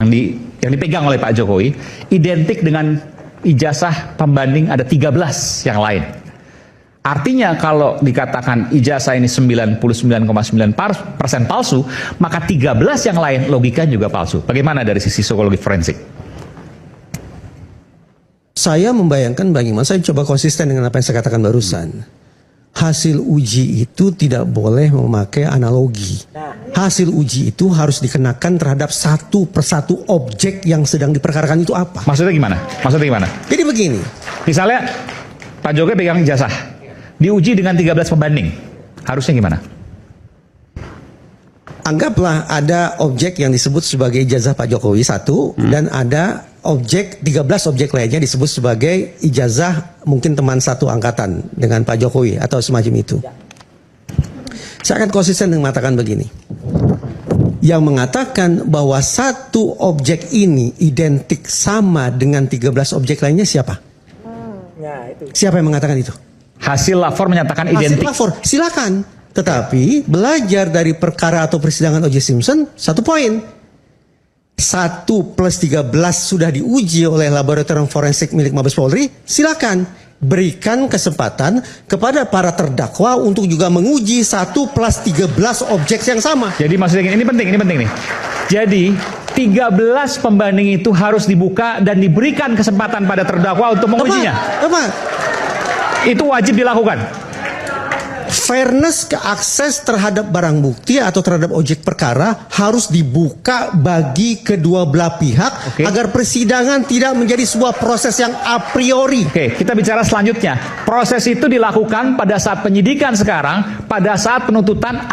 yang dipegang oleh Pak Jokowi identik dengan ijazah pembanding ada 13 yang lain. Artinya kalau dikatakan ijazah ini 99,9% palsu, maka 13 yang lain logika juga palsu. Bagaimana dari sisi psikologi forensik? Saya membayangkan bagaimana, saya coba konsisten dengan apa yang saya katakan barusan. Hasil uji itu tidak boleh memakai analogi. Hasil uji itu harus dikenakan terhadap satu persatu objek yang sedang diperkarakan itu apa. Maksudnya gimana? Maksudnya gimana? Jadi begini. Misalnya Pak Jokowi pegang ijazah, diuji dengan 13 pembanding. Harusnya gimana? Anggaplah ada objek yang disebut sebagai ijazah Pak Jokowi satu, dan ada objek 13 objek lainnya disebut sebagai ijazah mungkin teman satu angkatan dengan Pak Jokowi atau semacam itu. Saya akan konsisten dengan mengatakan begini. Yang mengatakan bahwa satu objek ini identik sama dengan 13 objek lainnya siapa? Siapa yang mengatakan itu? Hasil lapor menyatakan identik. Hasil lapor, silakan. Tetapi belajar dari perkara atau persidangan O.J. Simpson, satu poin. 1 plus 13 sudah diuji oleh laboratorium forensik milik Mabes Polri, silakan. Berikan kesempatan kepada para terdakwa untuk juga menguji 1 plus 13 objek yang sama. Jadi maksudnya ini penting nih. Jadi 13 pembanding itu harus dibuka dan diberikan kesempatan pada terdakwa untuk mengujinya. Itu wajib dilakukan. Fairness ke akses terhadap barang bukti atau terhadap objek perkara harus dibuka bagi kedua belah pihak, agar persidangan tidak menjadi sebuah proses yang a priori. Oke, kita bicara selanjutnya. Proses itu dilakukan pada saat penyidikan sekarang, pada saat penuntutan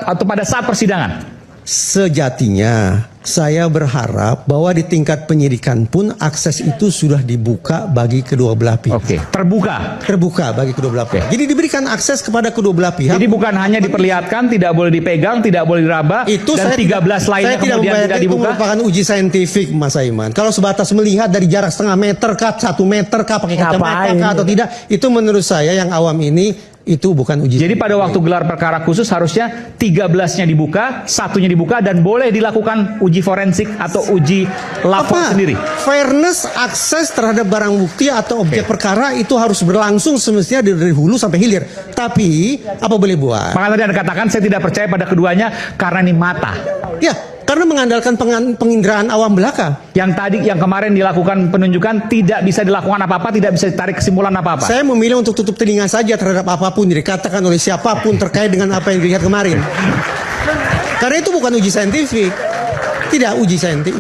atau pada saat persidangan. Sejatinya saya berharap bahwa di tingkat penyidikan pun akses itu sudah dibuka bagi kedua belah pihak. Oke, terbuka bagi kedua belah pihak. Jadi diberikan akses kepada kedua belah pihak. Jadi bukan hanya diperlihatkan, tidak boleh dipegang, tidak boleh diraba, itu dan 13 lainnya kemudian tidak dibuka. Itu merupakan uji saintifik, Mas Aiman. Kalau sebatas melihat dari jarak setengah meter kah, 1 meter kah, pakai kacamata kah atau tidak, itu menurut saya yang awam ini itu bukan uji. Jadi pada waktu gelar perkara khusus harusnya 13-nya dibuka, 1-nya dibuka, dan boleh dilakukan uji forensik atau uji lapor sendiri. Fairness akses terhadap barang bukti atau objek perkara itu harus berlangsung semestinya dari hulu sampai hilir. Tapi apa boleh buat? Maka tadi Anda katakan saya tidak percaya pada keduanya karena ini mata. Ya, karena mengandalkan penginderaan awam belaka. Yang kemarin dilakukan penunjukan tidak bisa dilakukan apa-apa, tidak bisa ditarik kesimpulan apa-apa. Saya memilih untuk tutup telinga saja terhadap apapun dikatakan oleh siapapun terkait dengan apa yang dilihat kemarin. Karena itu bukan uji saintifik. Tidak uji saintifik.